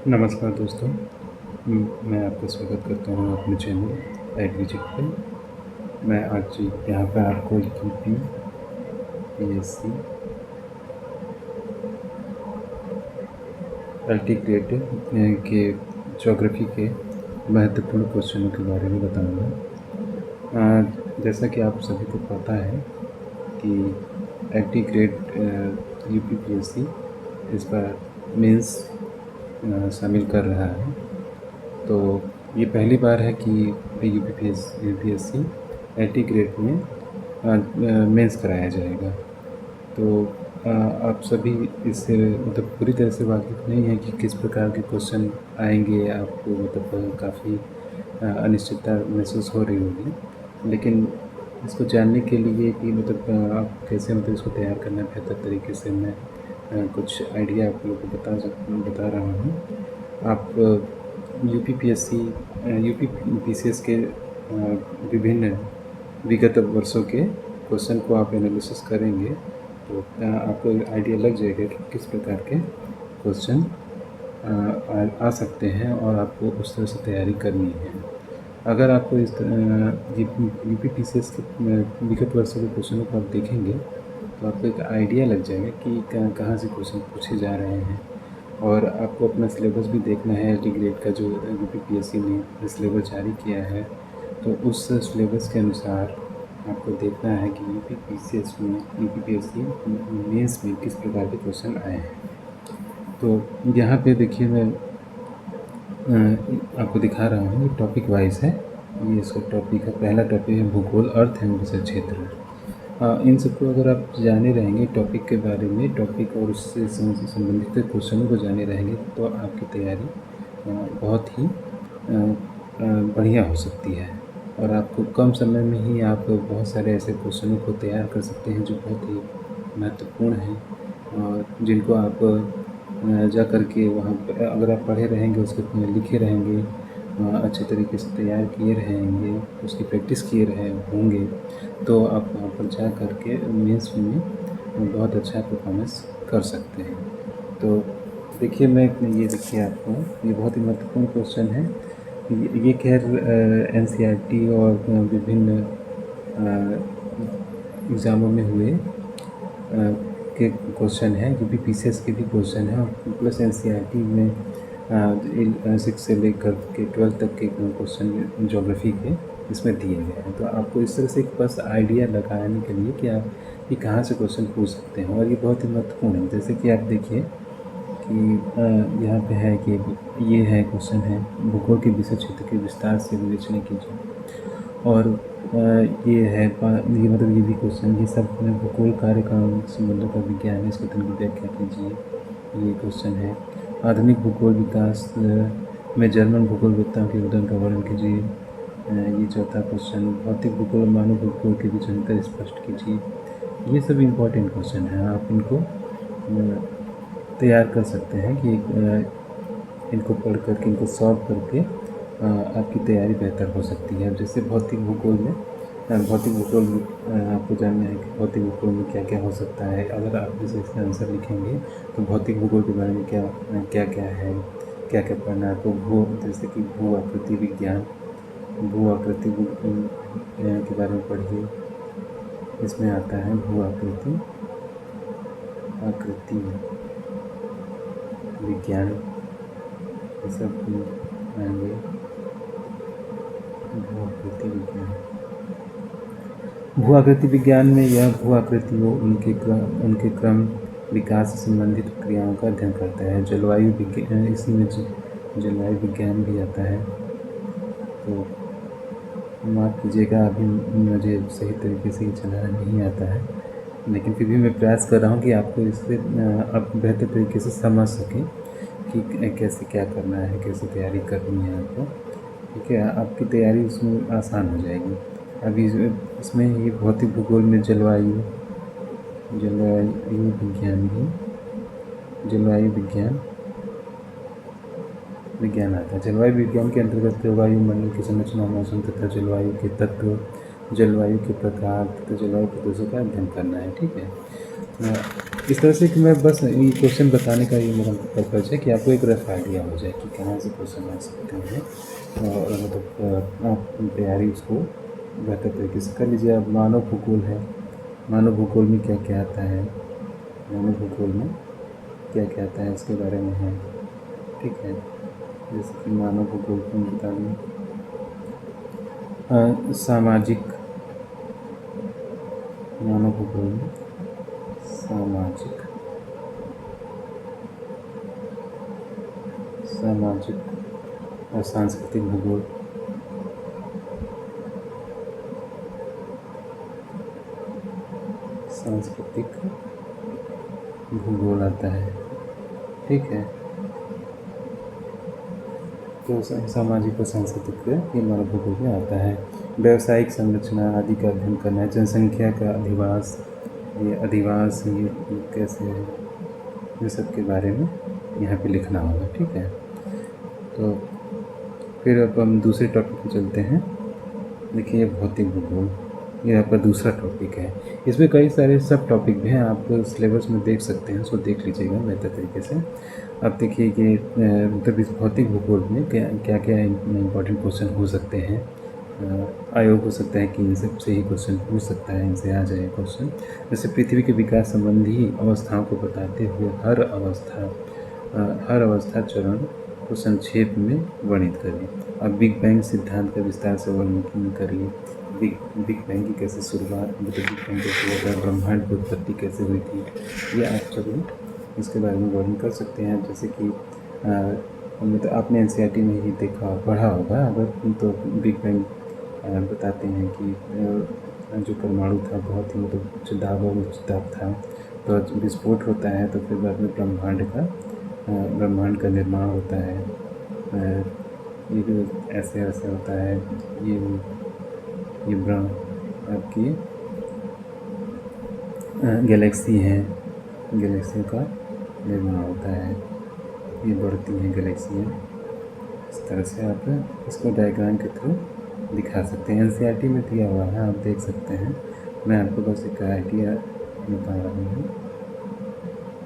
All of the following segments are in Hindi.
नमस्कार दोस्तों। मैं आपका स्वागत करता हूँ अपने चैनल एग्रीजिक पे। मैं आज यहाँ पे आपको यूपी पीएससी अल्टीग्रेड के ज्योग्राफी के महत्वपूर्ण क्वेश्चनों के बारे में बताऊँगा। जैसा कि आप सभी को पता है कि अल्टीग्रेड यूपी पीएससी इस बार मेंस शामिल कर रहा है। तो ये पहली बार है कि यूपीएससी एल्टीग्रेड में मेंस कराया जाएगा। तो आप सभी इससे मतलब पूरी तरह से वाकिफ़ नहीं है कि किस प्रकार के क्वेश्चन आएंगे। आपको मतलब काफ़ी अनिश्चितता महसूस हो रही होगी, लेकिन इसको जानने के लिए कि मतलब आप कैसे मतलब इसको तैयार करना है बेहतर तरीके से, मैं कुछ आइडिया आप लोगों को बता रहा हूँ। आप यूपी पीसीएस के विभिन्न विगत वर्षों के क्वेश्चन को आप एनालिसिस करेंगे तो आपको आइडिया लग जाएगा कि किस प्रकार के क्वेश्चन आ सकते हैं और आपको उस तरह से तैयारी करनी है। अगर आपको इस यूपी पीसीएस के विगत वर्षों के क्वेश्चनों को आप देखेंगे तो आपको एक आइडिया लग जाएगा कि कहाँ से क्वेश्चन पूछे जा रहे हैं। और आपको अपना सिलेबस भी देखना है। एल्टीग्रेड का जो यूपी पीएससी ने सिलेबस जारी किया है, तो उस सिलेबस के अनुसार आपको देखना है कि यूपी पीएससी मेंस में किस प्रकार के क्वेश्चन आए हैं। तो यहाँ पे देखिए, मैं आपको दिखा रहा हूँ, ये टॉपिक वाइज है। ये इसका टॉपिक है, पहला टॉपिक है भूगोल, अर्थ एवं विषय क्षेत्र। इन सबको अगर आप जाने रहेंगे टॉपिक के बारे में, टॉपिक और उससे संबंधित क्वेश्चनों को जाने रहेंगे, तो आपकी तैयारी बहुत ही बढ़िया हो सकती है। और आपको कम समय में ही आप बहुत सारे ऐसे क्वेश्चनों को तैयार कर सकते हैं जो बहुत ही महत्वपूर्ण हैं, और जिनको आप जा कर के वहाँ पर अगर आप पढ़े रहेंगे, उसको लिखे रहेंगे, अच्छे तरीके से तैयार किए रहेंगे, उसकी प्रैक्टिस किए रहे होंगे, तो आप वहाँ पर जा कर के मेंस में बहुत अच्छा परफॉर्मेंस कर सकते हैं। तो देखिए, ये देखिए, आपको ये बहुत ही महत्वपूर्ण क्वेश्चन है। ये खैर एनसीईआरटी और विभिन्न एग्ज़ामों में हुए के क्वेश्चन है, यूपी पीसीएस के भी क्वेश्चन है, और प्लस एनसीईआरटी में 6 से लेकर के 12 तक के क्वेश्चन ज्योग्राफी के इसमें दिए गए हैं। तो आपको इस तरह से एक बस आइडिया लगाने के लिए कि आप कि कहाँ से क्वेश्चन पूछ सकते हैं, और ये बहुत ही महत्वपूर्ण है। जैसे कि आप देखिए कि यहाँ पे है कि ये है क्वेश्चन है, भूगोल के विषय क्षेत्र के विस्तार से विवेचना कीजिए। और ये है ये मतलब ये भी क्वेश्चन, ये सब भूगोल कार्यक्रम संबंधों का विज्ञान है, इसको तनिक व्याख्या कीजिए, ये क्वेश्चन है। आधुनिक भूगोल विकास में जर्मन भूगोलवेत्ताओं के योगदान का वर्णन कीजिए, ये चौथा क्वेश्चन। भौतिक भूगोल और मानव भूगोल के बीच अंतर स्पष्ट कीजिए। ये सब इम्पोर्टेंट क्वेश्चन हैं, आप इनको तैयार कर सकते हैं कि इनको पढ़ करके, इनको सॉल्व करके आपकी तैयारी बेहतर हो सकती है। जैसे भौतिक भूगोल में आपको जानना है कि भौतिक भूगोल में क्या क्या हो सकता है। अगर आप जैसे इसका आंसर लिखेंगे तो भौतिक भूगोल के बारे में क्या क्या है, क्या क्या पढ़ना है। तो जैसे कि भू आकृति विज्ञान, भू आकृति के बारे में पढ़िए। इसमें आता है भू आकृति विज्ञान, ये सब आएंगे। भू आकृति विज्ञान में यह भू आकृतियों, उनके क्रम, विकास से संबंधित क्रियाओं का अध्ययन करता है। जलवायु विज्ञान, इसी में जलवायु विज्ञान भी आता है। तो माफ़ कीजिएगा, अभी मुझे सही तरीके से ये चलाना नहीं आता है, लेकिन फिर भी मैं प्रयास कर रहा हूँ कि आपको इससे आप बेहतर तरीके से समझ सकें कि कैसे क्या करना है, कैसे तैयारी करनी है आपको। ठीक है, आपकी तैयारी उसमें आसान हो जाएगी। अभी इसमें ये भौतिक भूगोल में जलवायु विज्ञान आता है। जलवायु विज्ञान के अंतर्गत वायुमंडल की संरचना, मौसम तथा जलवायु के तत्व, जलवायु के प्रकार तथा जलवायु प्रदेशों का अध्ययन करना है। ठीक है, इस तरह से कि मैं बस ये क्वेश्चन बताने का ये मेरा पर्पज़ है कि आपको एक रफ आइडिया हो जाए कि कहाँ से क्वेश्चन आ सकते हैं, और मतलब आप तैयारी उसको बेहतर तरीके से कर लीजिए। अब मानव भूगोल है, मानव भूगोल में क्या क्या आता है, मानव भूगोल में क्या क्या आता है इसके बारे में है, ठीक है। जैसे कि मानव भूगोल को हम बता दें, सामाजिक, मानव भूगोल में सामाजिक, सामाजिक और सांस्कृतिक भूगोल, सांस्कृतिक भूगोल आता है, ठीक है। तो सामाजिक और सांस्कृतिक ये मानव भूगोल में आता है। व्यावसायिक संरचना आदि का अध्ययन करना है, जनसंख्या का अधिवास, ये अधिवास ये कैसे है, ये सब के बारे में यहाँ पे लिखना होगा, ठीक है। तो फिर अब हम दूसरे टॉपिक पे चलते हैं। देखिए ये भौतिक भूगोल, ये आपका दूसरा टॉपिक है। इसमें कई सारे सब टॉपिक भी हैं, आप सिलेबस में देख सकते हैं, उसको देख लीजिएगा बेहतर तरीके से। अब देखिए कि मतलब इस भौतिक भूगोल में क्या क्या इम्पोर्टेंट क्वेश्चन हो सकते हैं। आयोग हो सकता है कि इनसे से ही क्वेश्चन पूछ सकता है, इनसे आ जाए क्वेश्चन। जैसे पृथ्वी के विकास संबंधी अवस्थाओं को बताते हुए हर अवस्था चरण को संक्षेप में वर्णित करें। अब बिग बैंग सिद्धांत का विस्तार से वर्णन करिए। बिग बैंग की कैसे शुरुआत, मतलब बिग बैंग कैसे हुआ, ब्रह्मांड की उत्पत्ति कैसे हुई थी, ये आप सभी इसके बारे में वर्णन कर सकते हैं। जैसे कि मतलब आपने एनसीईआरटी में ही देखा पढ़ा होगा अगर, तो बिग बैंग बताते हैं कि जो परमाणु था बहुत ही मतलब उच्च दाब और उच्च ताप था, तो विस्फोट होता है, तो फिर बाद में ब्रह्मांड का निर्माण होता है। ये भी ऐसे ऐसे होता है। ये आपकी गैलेक्सी है, गैलेक्सियों का निर्माण होता है, ये बढ़ती हैं गैलेक्सियाँ। इस तरह से आप इसको डायग्राम के थ्रू दिखा सकते हैं। एनसीईआरटी में दिया हुआ है, आप देख सकते हैं। मैं आपको बस एक आइडिया बता रहा हूँ,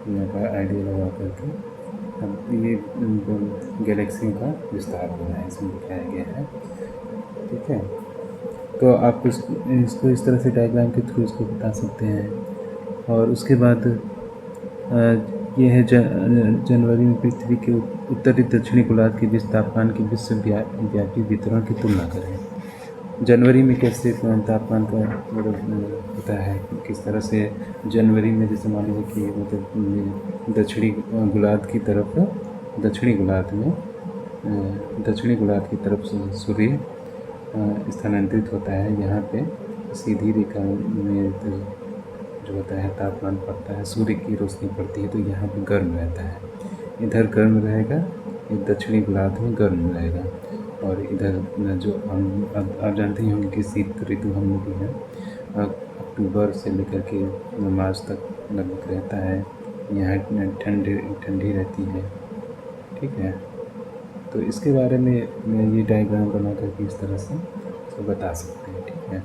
यहाँ पर आइडिया लगा करके। अब ये गैलेक्सियों का विस्तार हो रहा है, इसमें दिखाया गया है, ठीक है। तो आप इसको इस तरह से डायग्राम के थ्रू इसको बता सकते हैं। और उसके बाद ये है जनवरी में पृथ्वी के उत्तरी दक्षिणी गोलार्ध के बीच तापमान के विश्वव्यापी वितरण की तुलना करें। जनवरी में कैसे तापमान का मतलब होता है, किस तरह से जनवरी में, जैसे मान लीजिए कि मतलब दक्षिणी गोलार्ध की तरफ, दक्षिणी गोलार्ध की तरफ सूर्य स्थानांतरित होता है। यहाँ पे सीधी रेखा में जो होता है तापमान पड़ता है, सूर्य की रोशनी पड़ती है, तो यहाँ पे गर्म रहता है। इधर गर्म रहेगा, ये दक्षिणी गोलार्ध में गर्म रहेगा। और इधर जो हम आप जानते ही होंगे कि शीत ऋतु हम लोग की है, अक्टूबर से लेकर के मार्च तक लगभग रहता है। यहाँ ठंडी रहती है, ठीक है। तो इसके बारे में ये डायग्राम बना करके इस तरह से इसको बता सकते हैं, ठीक है।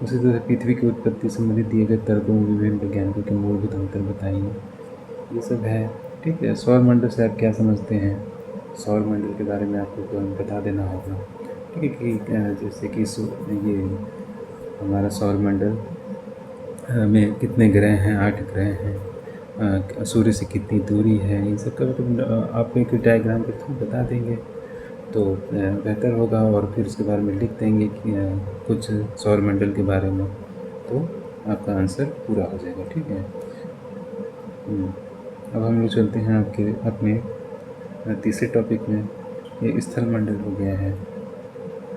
उसी तरह पृथ्वी की उत्पत्ति संबंधित दिए गए तर्कों में विभिन्न वैज्ञानिकों के मूलभूत अंतर बताइए, ये सब है, ठीक है। सौर मंडल से आप क्या समझते हैं, सौर मंडल के बारे में आपको बता देना होगा, ठीक है। कि जैसे कि ये हमारा सौर मंडल में कितने ग्रह हैं, 8 ग्रह हैं, सूर्य से कितनी दूरी है, इन सब का मतलब आप एक डायग्राम के थ्रू बता देंगे तो बेहतर होगा। और फिर उसके बारे में लिख देंगे कि कुछ सौर मंडल के बारे में, तो आपका आंसर पूरा हो जाएगा, ठीक है। अब हम लोग चलते हैं अपने तीसरे टॉपिक में। ये स्थल मंडल हो गया है,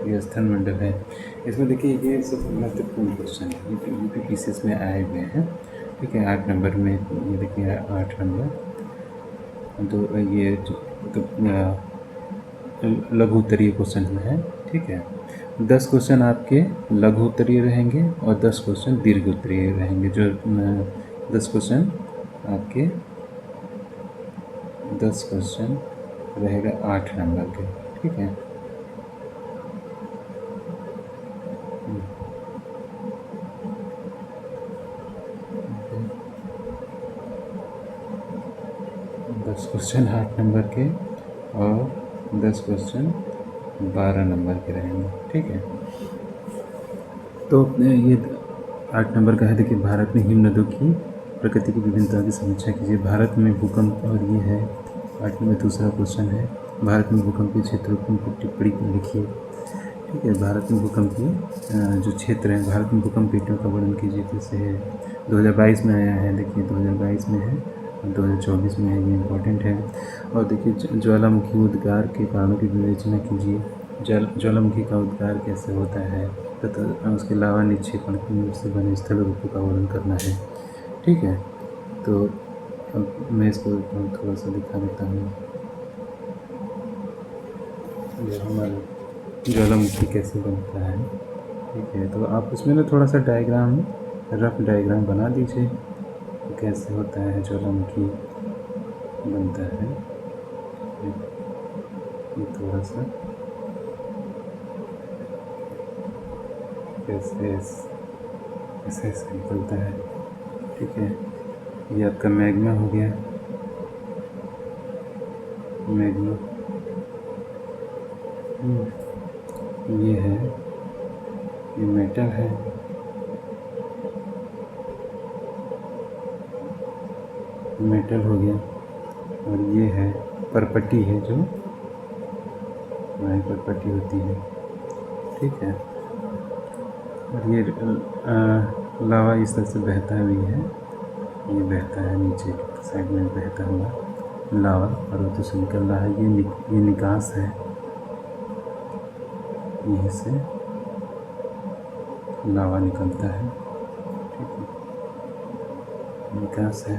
ये स्थल मंडल है। इसमें देखिए ये सब महत्वपूर्ण क्वेश्चन है, ये UPPCS में आए हुए हैं, ठीक है। 8 नंबर में ये देखिए 8 नंबर, तो ये तो लघु उत्तरीय क्वेश्चन में है, ठीक है। 10 क्वेश्चन आपके लघु उत्तरीय रहेंगे और 10 क्वेश्चन दीर्घ उत्तरीय रहेंगे। जो 10 क्वेश्चन आपके 10 क्वेश्चन रहेगा 8 नंबर के, ठीक है। क्वेश्चन 8 नंबर के और 10 क्वेश्चन 12 नंबर के रहेंगे, ठीक है। तो ये 8 नंबर का है, देखिए भारत में हिम नदों की प्रकृति की विभिन्नता की समीक्षा कीजिए। भारत में भूकंप, और ये है 8 में दूसरा क्वेश्चन है, भारत में भूकंपीय क्षेत्रों की टिप्पणी लिखिए, ठीक है। भारत में भूकंपीय जो क्षेत्र है, भारत में भूकंप पीढ़ियों का वर्णन कीजिए, कैसे है। 2022 में आया है, देखिए 2022 में है, 2024 में है, ये इम्पोर्टेंट है। और देखिए ज्वालामुखी उद्गार के कारणों की विवेचना कीजिए, ज्वालामुखी का उद्गार कैसे होता है तथा उसके अलावा निक्षेपण से बने स्थल रूपों का वर्णन करना है, ठीक है। तो अब मैं इसको थोड़ा सा दिखा देता हूँ, ये हमारा ज्वालामुखी कैसे बनता है, ठीक है। तो आप उसमें ना थोड़ा सा डायग्राम, रफ डायग्राम बना दीजिए, कैसे होता है ज्वालामुखी बनता है, ये थोड़ा सा कैसे ऐसे ऐसे निकलता है, ठीक है। ये आपका मैग्मा हो गया, मैग्मा, ये है, ये मेटल है, मेटल हो गया। और ये है परपट्टी है, जो हमारी परपट्टी होती है, ठीक है। और ये लावा इस तरह से बहता भी है, ये बहता है नीचे साइड में बहता हुआ लावा पर्वतों से निकल रहा है, ये निकास है, यहीं से लावा निकलता है, ठीक है, निकास है,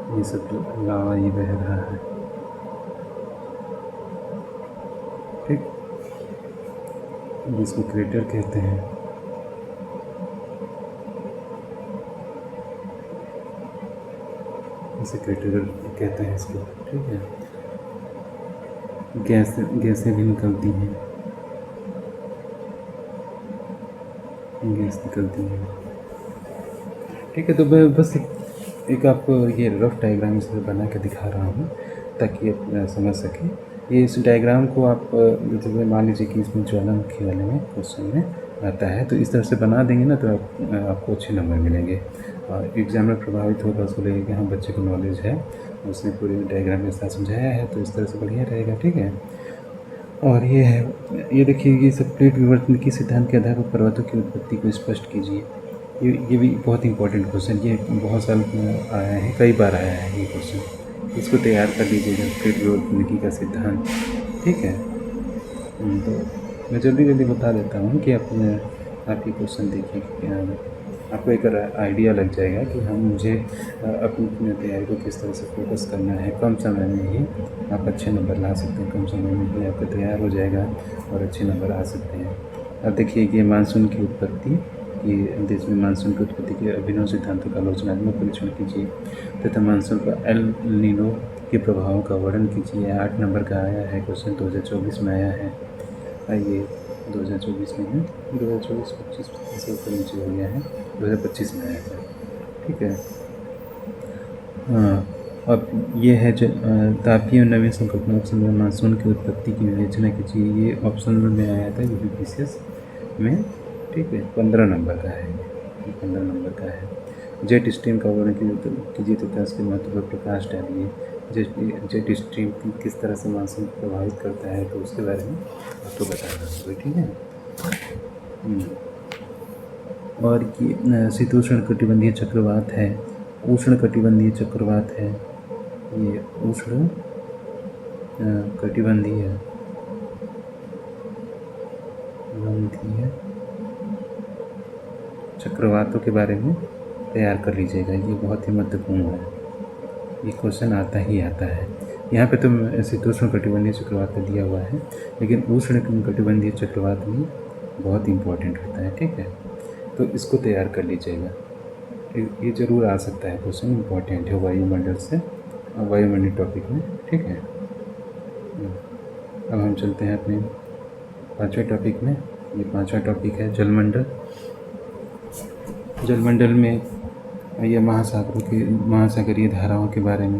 ये सब लावा ये बह रहा है, ठीक, जिसको क्रेटर कहते हैं। इसे क्रेटर कहते हैं इसको, ठीक है। गैसें भी निकलती हैं, गैस निकलती है, ठीक है। तो मैं बस एक आपको ये रफ डायग्राम इसे बना के दिखा रहा हूँ ताकि आप समझ सकें। ये इस डायग्राम को आप जैसे मान लीजिए कि इसमें ज्वालामुखी वाले में क्वेश्चन में आता है, तो इस तरह से बना देंगे ना, तो आपको अच्छे नंबर मिलेंगे। और एग्जामिनर प्रभावित होगा, उसको लगेगा कि हाँ बच्चे को नॉलेज है, उसने पूरे डायग्राम के साथ समझाया है, तो इस तरह से बढ़िया रहेगा, ठीक है। और ये है, ये देखिए, ये सब प्लेट विवर्तन के सिद्धांत के आधार पर पर्वतों की उत्पत्ति को स्पष्ट कीजिए। ये भी बहुत इंपॉर्टेंट क्वेश्चन, ये बहुत साल आया है, कई बार आया है ये क्वेश्चन, इसको तैयार कर लीजिएगा, प्लेट विवर्तन का सिद्धांत, ठीक है। तो मैं जल्दी बता देता हूँ कि आपकी क्वेश्चन देखिए, आपको एक आइडिया लग जाएगा कि मुझे अपनी तैयारी को किस तरह से फोकस करना है। कम समय में ही आप अच्छे नंबर ला सकते हैं, कम समय में ही आपका तैयार हो जाएगा और अच्छे नंबर आ सकते हैं। अब देखिए, ये मानसून की उत्पत्ति, कि देश में मानसून की उत्पत्ति के अभिनव सिद्धांतों का आलोचनात्मक परीक्षण कीजिए तथा मानसून पर एल नीनो के प्रभावों का वर्णन कीजिए। 8 नंबर का आया है क्वेश्चन, 2024 में आया है। आइए 2024 में है, 2024-25 से ऊपर नीचे हो गया है, 2025 में आया है, ठीक है। हाँ, अब ये है जो तापीय और नवीन संकल्पना ऑप्शन में मानसून की उत्पत्ति की विवेचना कीजिए, ये ऑप्शन में आया था यूपीपीसीएस में, ठीक है। 15 नंबर का है, ये 15 नंबर का है। जेट स्ट्रीम का वर्णन कीजिए तथा उसके महत्व पर प्रकाश डालिए। जेट स्ट्रीम किस तरह से मानसून को प्रभावित करता है, तो उसके बारे में आपको बताना होगा, ठीक है। और ये शीतोष्ण कटिबंधीय चक्रवात है, उष्ण कटिबंधीय चक्रवात है, ये उष्ण कटिबंधीय चक्रवातों के बारे में तैयार कर लीजिएगा, ये बहुत ही महत्वपूर्ण है, ये क्वेश्चन आता है। यहाँ पे तो शीतोष्ण कटिबंधीय चक्रवात का दिया हुआ है, लेकिन उष्ण कटिबंधीय चक्रवात भी बहुत इम्पोर्टेंट होता है, ठीक है। तो इसको तैयार कर लीजिएगा, ये ज़रूर आ सकता है क्वेश्चन, इम्पोर्टेंट है वायुमंडल से, वायुमंडल टॉपिक में, ठीक है। अब हम चलते हैं अपने 5वें टॉपिक में। ये 5वां टॉपिक है जलमंडल। जलमंडल में ये महासागरीय धाराओं के बारे में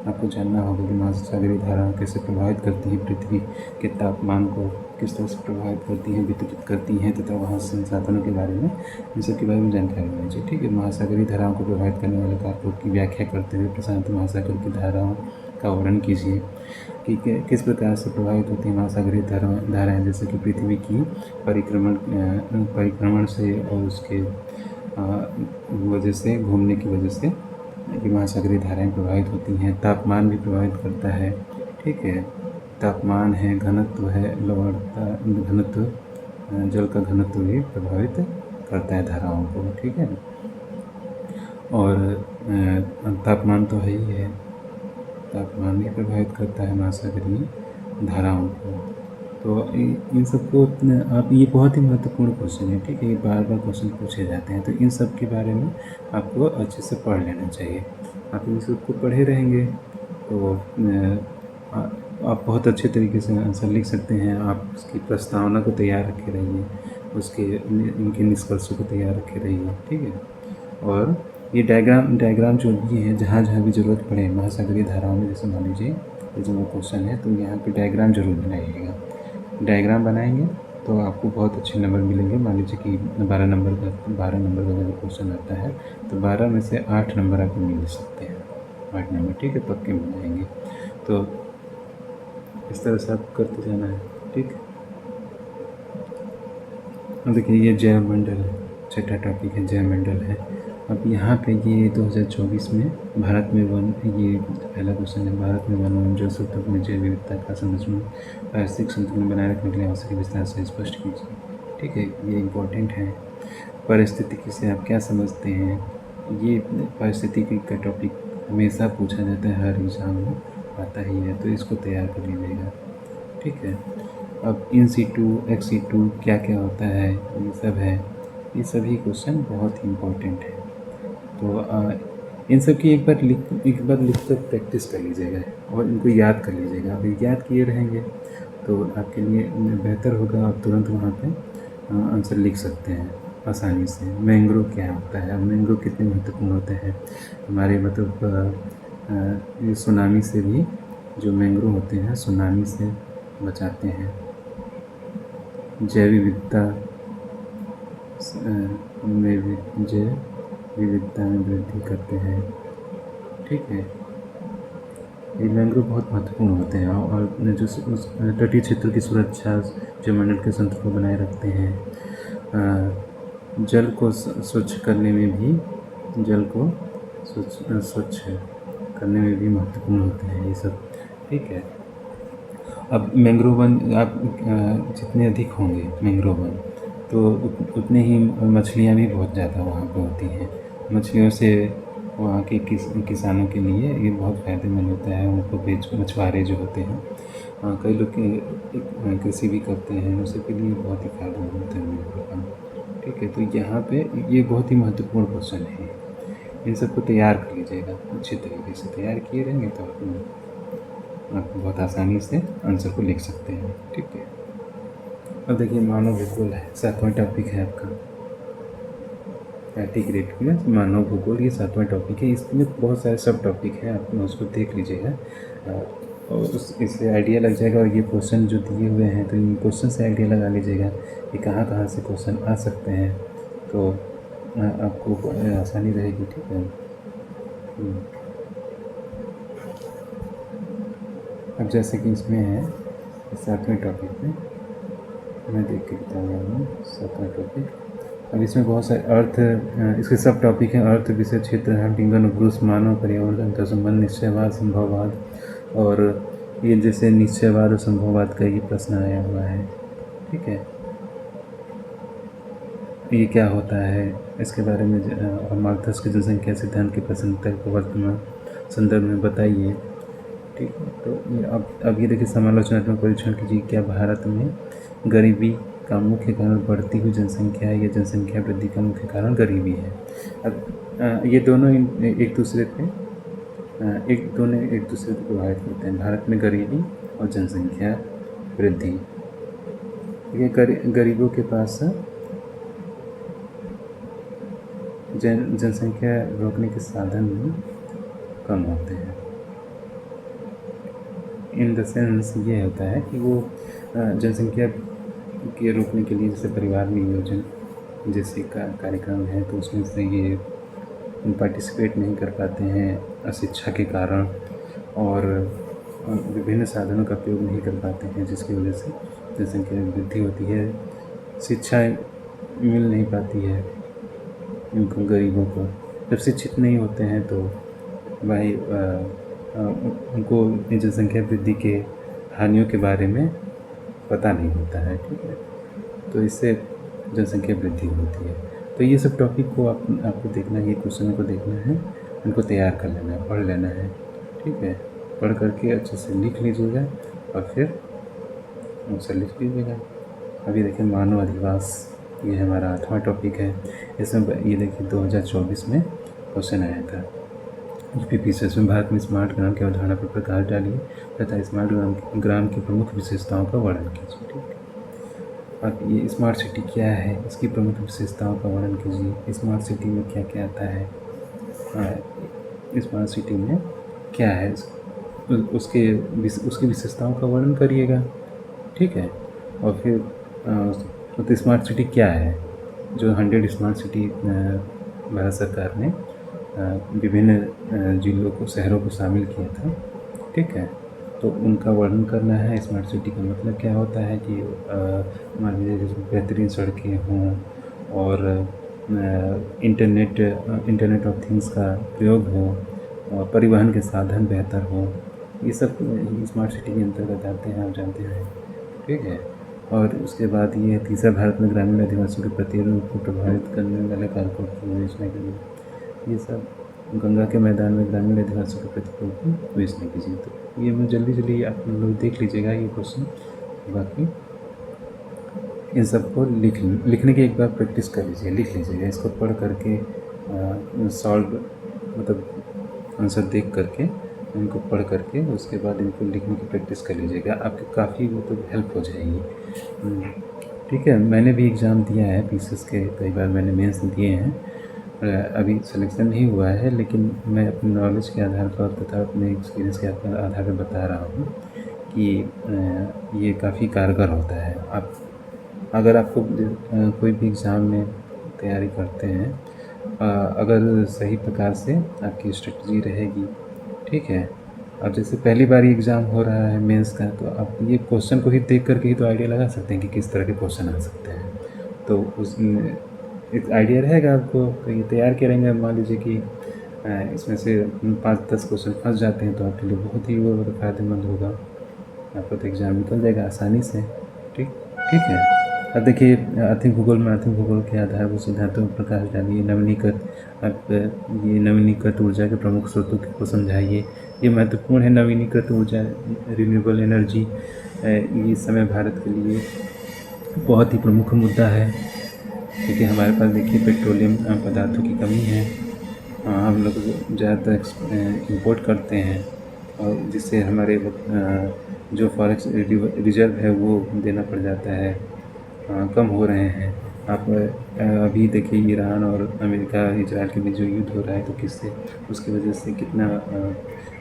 आपको जानना होगा कि महासागरीय धाराएं कैसे प्रभावित करती हैं पृथ्वी के तापमान को, किस तरह से प्रभावित करती हैं, वितरित करती हैं, तथा वहाँ संसाधनों के बारे में, इन सब के बारे में जानकारी होनी चाहिए। ठीक है, महासागरीय धाराओं को प्रभावित करने वाले कारकों की व्याख्या करते हुए प्रशांत महासागर की धाराओं का वर्णन कीजिए कि किस प्रकार से प्रभावित होती हैं महासागरीय धाराएँ, जैसे कि पृथ्वी की परिक्रमण से और उसके वजह से, घूमने की वजह से ये महासागरीय धाराएँ प्रभावित होती हैं। तापमान भी प्रभावित करता है। ठीक है, तापमान है, घनत्व है, लवणता, घनत्व, जल का घनत्व भी प्रभावित करता है धाराओं को। ठीक है, और तापमान तो है ही है, तापमान भी प्रभावित करता है महासागरीय धाराओं को। तो इन सबको आप, ये बहुत ही महत्वपूर्ण क्वेश्चन है। ठीक है, ये बार बार क्वेश्चन पूछे जाते हैं, तो इन सब के बारे में आपको अच्छे से पढ़ लेना चाहिए। आप इन सबको पढ़े रहेंगे तो आप बहुत अच्छे तरीके से आंसर लिख सकते हैं। आप उसकी प्रस्तावना को तैयार रखे रहिए, उसके इनके निष्कर्षों को तैयार रखे रहिए। ठीक है, और ये डायग्राम जो भी है, जहाँ जहाँ भी ज़रूरत पड़े महासागरीय धाराओं में, जैसे मान लीजिए ये जो क्वेश्चन है, तो यहाँ पे डायग्राम जरूर बनाइएगा। डायग्राम बनाएंगे तो आपको बहुत अच्छे नंबर मिलेंगे। मान लीजिए कि 12 नंबर का अगर क्वेश्चन आता है तो 12 में से 8 नंबर आपको मिल सकते हैं। 8 नंबर, ठीक है, पक्के मिल जाएंगे। तो इस तरह से आप करते जाना है। ठीक, अब देखिए ये जैवमंडल, छठा टॉपिक है जैवमंडल है। अब यहाँ पे ये 2024 में भारत में वन, ये पहला क्वेश्चन है, भारत में वन एवं जल स्रोतों में जैव विविधता का संरक्षण पारिस्थितिक संतुलन बनाए रखने के लिए आवश्यक विस्तार से स्पष्ट कीजिए। ठीक है, ये इम्पोर्टेंट है। पारिस्थितिकी से आप क्या समझते हैं? ये पारिस्थितिकी का टॉपिक हमेशा पूछा जाता है, हर एग्जाम में आता ही है, तो इसको तैयार कर लीजिएगा। ठीक है, अब इन सीटू, एक्स सीटू क्या क्या होता है, ये सब है। ये सभी क्वेश्चन बहुत ही इम्पोर्टेंट है। तो इन सब की एक बार लिख कर प्रैक्टिस कर लीजिएगा और इनको याद कर लीजिएगा। अगर याद किए रहेंगे तो आपके लिए बेहतर होगा, आप तुरंत वहाँ पे आंसर लिख सकते हैं आसानी से। मैंग्रोव क्या होता है, मैंग्रोव कितने महत्वपूर्ण होते हैं हमारे, मतलब ये सुनामी से भी, जो मैंग्रोव होते हैं सुनामी से बचाते हैं। जैव विविधता में वृद्धि करते हैं। ठीक है, ये मैंग्रोव बहुत महत्वपूर्ण होते हैं और जो तटीय क्षेत्र की सुरक्षा, जलमंडल के संतुलन को बनाए रखते हैं। जल को स्वच्छ करने में भी, स्वच्छ करने में भी महत्वपूर्ण होते हैं ये सब। ठीक है, अब मैंग्रोव वन आप जितने अधिक होंगे मैंग्रोव वन, तो उतने ही मछलियाँ भी बहुत ज़्यादा वहाँ पे होती हैं। मछलियों से वहाँ के किसानों के लिए ये बहुत फ़ायदेमंद होता है। उनको मछुआरे जो होते हैं, कई लोग कृषि भी करते हैं, उन सब के लिए बहुत ही फ़ायदेमंद होता है मैंग्रोव। ठीक है, तो यहाँ पे ये बहुत ही महत्वपूर्ण क्वेश्चन है। इन सबको तैयार कर लीजिएगा, अच्छे तरीके से तैयार किए रहेंगे तो आप बहुत आसानी से आंसर को लिख सकते हैं। ठीक है, अब देखिए मानव भूगोल है, 7वां टॉपिक है आपका कैटेगरी में मानव भूगोल। ये 7वां टॉपिक है, इसमें बहुत सारे सब टॉपिक हैं, आप उसको देख लीजिएगा और इससे आइडिया लग जाएगा। और ये क्वेश्चन जो दिए हुए हैं, तो इन क्वेश्चन से आइडिया लगा लीजिएगा कि कहाँ कहाँ से क्वेश्चन आ सकते हैं, तो आपको आसानी रहेगी। ठीक है, अब जैसे कि इसमें है 7वें टॉपिक में, मैं देख के बता रहा हूँ 7वां टॉपिक। अब इसमें बहुत सारे अर्थ, इसके सब टॉपिक हैं। अर्थ, विषय, क्षेत्र, हंटिंगन, ब्रूस, मानव, पर्यावरण, अंतर्संबंध, निश्चयवाद, संभववाद। और ये जैसे निश्चयवाद और संभववाद का ये प्रश्न आया हुआ है। ठीक है, ये क्या होता है, इसके बारे में और माल्थस के जनसंख्या सिद्धांत के प्रसन्नता को वर्तमान संदर्भ में बताइए। ठीक है, तो अब ये देखिए, समालोचनात्मक परीक्षण कीजिए। क्या भारत में गरीबी का मुख्य कारण बढ़ती हुई जनसंख्या है या जनसंख्या वृद्धि का मुख्य कारण गरीबी है? अब ये दोनों एक दूसरे को प्रभावित करते हैं। भारत में गरीबी और जनसंख्या वृद्धि, ये गरीबों के पास जनसंख्या रोकने के साधन कम होते हैं। इन द सेंस ये होता है कि वो जनसंख्या के रोकने के लिए जैसे परिवार नियोजन जैसे कार्यक्रम है, तो उसमें से ये पार्टिसिपेट नहीं कर पाते हैं अशिक्षा के कारण, और विभिन्न साधनों का उपयोग नहीं कर पाते हैं, जिसकी वजह से जनसंख्या में वृद्धि होती है। शिक्षा मिल नहीं पाती है उनको, गरीबों को। जब शिक्षित नहीं होते हैं तो भाई उनको इतनी जनसंख्या वृद्धि के हानियों के बारे में पता नहीं होता है, ठीक है। तो इससे जनसंख्या वृद्धि होती है। तो ये सब टॉपिक को आपको देखना है, ये क्वेश्चन को देखना है, उनको तैयार कर लेना है, पढ़ लेना है, ठीक है। पढ़ करके अच्छे से लिख लीजिएगा और फिर उनसे लिख लीजिएगा। अभी देखिए मानव अधिवास, ये हमारा 8वां टॉपिक है। इसमें ये देखिए 2024 में क्वेश्चन आया था यूपीपीसी। इसमें भारत में स्मार्ट ग्राम की अवधारणा पर प्रकाश डालिए तथा स्मार्ट ग्राम की प्रमुख विशेषताओं का वर्णन कीजिए, ठीक है। अब ये स्मार्ट सिटी क्या है, इसकी प्रमुख विशेषताओं का वर्णन कीजिए। स्मार्ट सिटी में क्या क्या आता है, स्मार्ट सिटी में क्या है, उसकी विशेषताओं का वर्णन करिएगा, ठीक है। और फिर तो स्मार्ट सिटी क्या है, जो 100 स्मार्ट सिटी भारत सरकार ने विभिन्न जिलों को, शहरों को शामिल किया था, ठीक है। तो उनका वर्णन करना है। स्मार्ट सिटी का मतलब क्या होता है कि मान लीजिए जिसमें बेहतरीन सड़कें हों और इंटरनेट ऑफ थिंग्स का प्रयोग हो और परिवहन के साधन बेहतर हो, ये सब स्मार्ट सिटी के अंतर्गत आते हैं, आप जानते हैं, ठीक है। और उसके बाद ये तीसरा, भारत में ग्रामीण आदिवासियों के प्रतिरोध को प्रभावित करने वाले कारकों की विवेचना के लिए, ये सब गंगा के मैदान में ग्रामीण आदिवासियों के प्रतिरोध को विवेचना कीजिए। तो ये मैं जल्दी आप लोग देख लीजिएगा ये क्वेश्चन। बाकी इन सबको लिखने की एक बार प्रैक्टिस कर लीजिए, लिख लीजिएगा। इसको पढ़ करके सॉल्व मतलब आंसर देख करके, इनको पढ़ करके उसके बाद इनको लिखने की प्रैक्टिस कर लीजिएगा। आपकी काफ़ी मतलब हेल्प हो जाएगी, ठीक है। मैंने भी एग्ज़ाम दिया है पीसीएस के, कई बार मैंने मेंस दिए हैं। अभी सिलेक्शन नहीं हुआ है, लेकिन मैं अपने नॉलेज के आधार पर तथा अपने एक्सपीरियंस के आधार पर बता रहा हूँ कि ये काफ़ी कारगर होता है। आप अगर आपको कोई भी एग्ज़ाम में तैयारी करते हैं, अगर सही प्रकार से आपकी स्ट्रेटजी रहेगी, ठीक है। अब जैसे पहली बार एग्ज़ाम हो रहा है मेंस का, तो आप ये क्वेश्चन को ही देख करके ही तो आइडिया लगा सकते हैं कि किस तरह के क्वेश्चन आ सकते हैं। तो उसमें एक आइडिया रहेगा आपको, तो ये तैयार किए रहेंगे। मान लीजिए कि इसमें से 5-10 क्वेश्चन फंस जाते हैं, तो आपके लिए बहुत ही वो फ़ायदेमंद होगा, आपका तो एग्ज़ाम निकल जाएगा आसानी से, ठीक है। अब देखिए आर्थिक भूगोल के आधारभूत सिद्धांतों पर प्रकाश डालिए। ये नवीनीकृत ऊर्जा के प्रमुख स्रोतों को समझाइए। ये महत्वपूर्ण है, नवीनीकृत ऊर्जा, रिन्यूएबल एनर्जी, ये इस समय भारत के लिए बहुत ही प्रमुख मुद्दा है, क्योंकि हमारे पास देखिए पेट्रोलियम पदार्थों की कमी है। हम लोग ज़्यादातर इंपोर्ट करते हैं, और जिससे हमारे जो फॉरेक्स रिजर्व है वो देना पड़ जाता है, कम हो रहे हैं। आप अभी देखिए ईरान और अमेरिका इजराइल के बीच जो युद्ध हो रहा है, तो किससे, उसकी वजह से कितना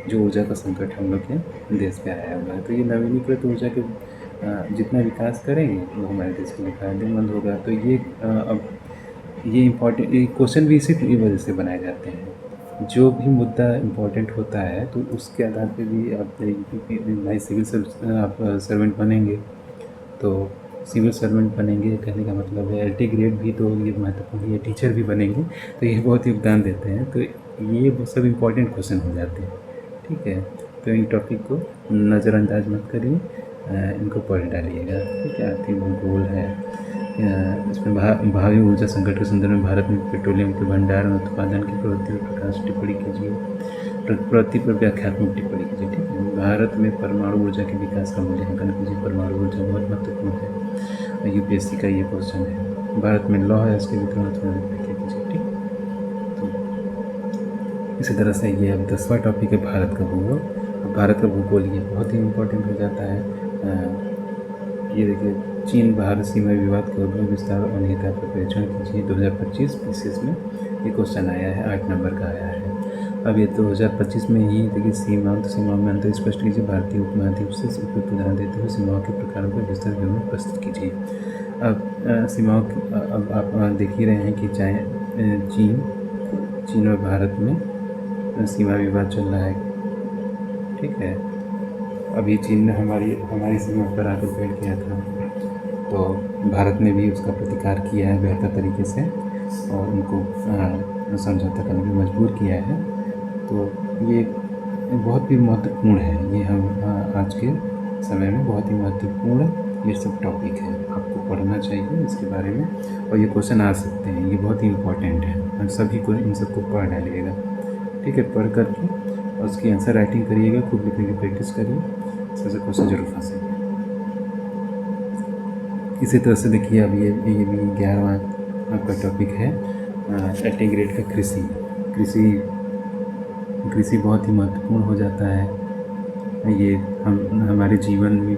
जो ऊर्जा का संकट हम लोग के देश पे आया हुआ है। तो ये नवीनीकृत ऊर्जा के जितना विकास करेंगे वो हमारे देश के लिए फायदेमंद होगा। तो ये अब ये इम्पोर्टेंट, ये क्वेश्चन भी इसी वजह से बनाए जाते हैं। जो भी मुद्दा इम्पोर्टेंट होता है तो उसके आधार पे भी आप भाई आप सर्वेंट बनेंगे, तो सिविल सर्वेंट बनेंगे कहने का मतलब है LT ग्रेड भी तो ये महत्वपूर्ण है, टीचर भी बनेंगे तो ये बहुत योगदान देते हैं। तो ये सब इम्पोर्टेंट क्वेश्चन हो जाते हैं, ठीक है। तो इन टॉपिक को नज़रअंदाज मत करिए, इनको पढ़ डालिएगा, ठीक है। आर्थिक भूगोल है, इसमें भावी ऊर्जा संकट के संदर्भ में भारत में पेट्रोलियम के भंडारण उत्पादन की प्रवृत्ति पर प्रकाश टिप्पणी कीजिए, प्रवृत्ति पर व्याख्यात्मक टिप्पणी कीजिए, ठीक है। भारत में परमाणु ऊर्जा के विकास का मूल्यांकन कीजिए। परमाणु ऊर्जा बहुत महत्वपूर्ण है, UPSC का ये क्वेश्चन है। भारत में लॉ है, इसके वितरण व्याख्या कीजिए, ठीक। तो इसी तरह से ये अब 10वां टॉपिक है भारत का भूगोल। भारत का भूगोल ये बहुत ही इम्पोर्टेंट हो जाता है। ये देखिए चीन भारत सीमा विवाद के उद्भव विस्तार और निहितार्थ पर परीक्षण कीजिए। 2025 PCS में ये क्वेश्चन आया है, 8 नंबर का आया है। अब ये 2025 में ही देखिए सीमाओं में अंतर स्पष्ट कीजिए। भारतीय उपमहाद्वीप से उपयुक्त उदाहरण देते हुए सीमाओं के प्रकारों का विस्तार विवरण प्रस्तुत कीजिए। अब सीमाओं की अब आप देख ही रहे हैं कि चाहे चीन और भारत में सीमा विवाद चल रहा है, ठीक है। अभी चीन ने हमारी सीमा पर आकर बैठ किया था, तो भारत ने भी उसका प्रतिकार किया है बेहतर तरीके से और उनको समझौता करने पर मजबूर किया है। तो ये बहुत ही महत्वपूर्ण है, ये हम आज के समय में बहुत ही महत्वपूर्ण ये सब टॉपिक है, आपको पढ़ना चाहिए इसके बारे में। और ये क्वेश्चन आ सकते हैं, ये बहुत ही इम्पोर्टेंट है, हम सभी को इन सबको पढ़ डालिएगा, ठीक है। पढ़ करके और उसकी आंसर राइटिंग करिएगा, खुद लिखने की प्रैक्टिस करिए, इससे क्वेश्चन जरूर फंसेंगे। इसी तरह से देखिए अब ये भी 11वां आपका टॉपिक है इंटीग्रेट का कृषि बहुत ही महत्वपूर्ण हो जाता है। ये हमारे जीवन में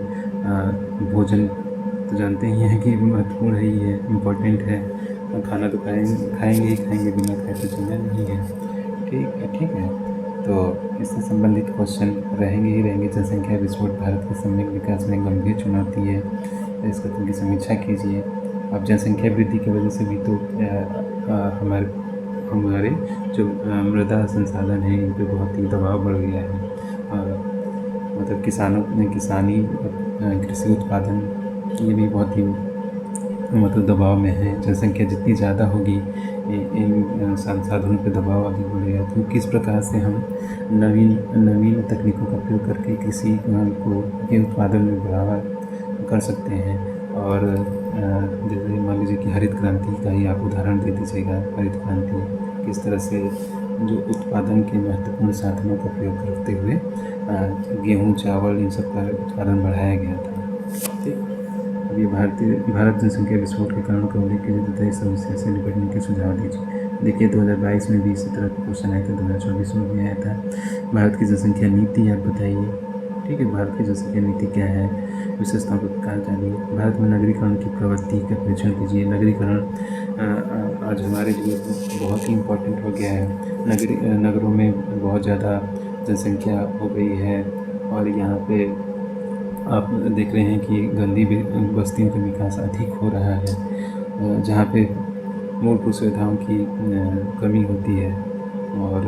भोजन तो जानते ही हैं कि महत्वपूर्ण ही है, इम्पोर्टेंट है। खाना तो खाएंगे ही खाएंगे, बिना खाए तो चलना नहीं है, ठीक है। तो इससे संबंधित क्वेश्चन रहेंगे ही रहेंगे। जनसंख्या विस्फोट भारत के समग्र विकास में गंभीर चुनौती है, इस कथन की समीक्षा कीजिए। अब जनसंख्या वृद्धि की वजह से भी तो हमारे जो मृदा संसाधन है इन पर बहुत ही दबाव बढ़ गया है। मतलब किसानी कृषि उत्पादन ये भी बहुत ही मतलब दबाव में है। जनसंख्या जितनी ज़्यादा होगी इन संसाधनों पर दबाव अधिक बढ़ेगा। तो किस प्रकार से हम नवीन तकनीकों का प्रयोग करके कृषि के उत्पादन में बढ़ावा कर सकते हैं। और जैसे मान लीजिए कि हरित क्रांति का ही आप उदाहरण दे दीजिएगा। हरित क्रांति किस तरह से जो उत्पादन के महत्वपूर्ण साधनों का प्रयोग करते हुए गेहूँ, चावल इन सब का उत्पादन बढ़ाया गया था, ठीक। अभी भारत जनसंख्या विस्फोट के कारण का उल्लेख कीजिए तथा इस समस्या से निपटने के सुझाव दीजिए। देखिए 2022 में भी इसी तरह का क्वेश्चन आया था, 2024 में भी आया था। भारत की जनसंख्या नीति आप बताइए, ठीक है। भारत की जनसंख्या नीति क्या है, विशेषताओं को कहा जानिए। भारत में नगरीकरण की प्रवृत्ति का परीक्षण कीजिए। नगरीकरण आज हमारे लिए बहुत ही इम्पोर्टेंट हो गया है। नगरों में बहुत ज़्यादा जनसंख्या हो गई है और यहाँ पे आप देख रहे हैं कि गंदी बस्तियों का विकास अधिक हो रहा है, जहाँ पे मूलभूत सुविधाओं की कमी होती है और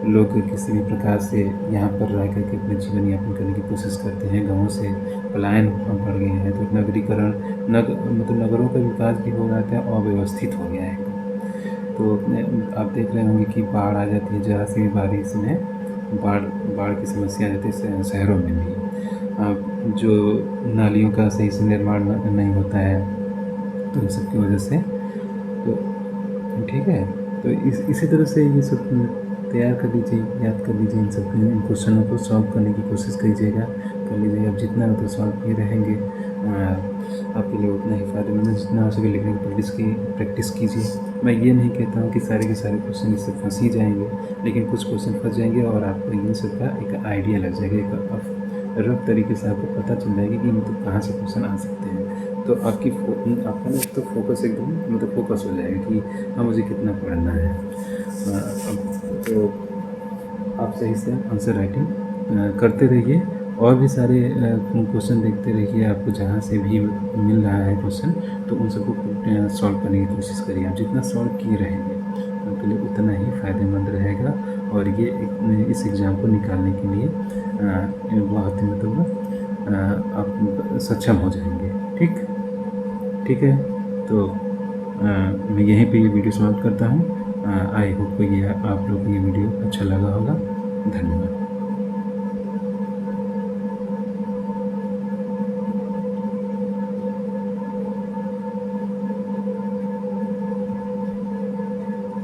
लोग किसी भी प्रकार से यहाँ पर रह करके अपने जीवन यापन करने की कोशिश करते हैं। गाँवों से पलायन बढ़ गए हैं। तो नगरीकरण मतलब नगरों का विकास भी हो रहा था, अव्यवस्थित हो गया है। तो आप देख रहे होंगे कि बाढ़ आ जाती है, ज़रा सी भी बारिश में बाढ़ की समस्या आ जाती है शहरों में भी। जो नालियों का सही से निर्माण नहीं होता है, तो इन सब की वजह से, तो ठीक है। तो इसी तरह से ये सब तैयार कर लीजिए, याद कर लीजिए, इन सब क्वेश्चनों को सॉल्व करने की कोशिश कीजिएगा, कर लीजिएगा। अब जितना मतलब सॉल्व किए रहेंगे आपके लिए उतना ही फ़ायदेमंद है। जितना हो सके लिखने की प्रैक्टिस कीजिए। मैं ये नहीं कहता हूँ कि सारे के सारे क्वेश्चन इससे फंस ही जाएंगे, लेकिन कुछ क्वेश्चन फंस जाएंगे और आपको इन सब का एक आइडिया लग जाएगा, एक रफ तरीके से आपको पता चल जाएगी कि मतलब कहाँ से क्वेश्चन आ सकते हैं। तो आपका ना तो फोकस एकदम मतलब फोकस हो जाएगा कि हाँ मुझे कितना पढ़ना है। तो आप सही से आंसर राइटिंग करते रहिए और भी सारे क्वेश्चन देखते रहिए। आपको जहाँ से भी मिल रहा है क्वेश्चन तो उन सबको सॉल्व करने की कोशिश करिए। आप जितना सॉल्व किए रहेंगे आपके लिए उतना ही फ़ायदेमंद रहेगा और ये इस एग्ज़ाम को निकालने के लिए बहुत ही मतलब आप सक्षम हो जाएंगे, ठीक है। तो मैं यहीं पे ये वीडियो समाप्त करता हूँ। आई होप को ये आप लोगों को ये वीडियो अच्छा लगा होगा। धन्यवाद।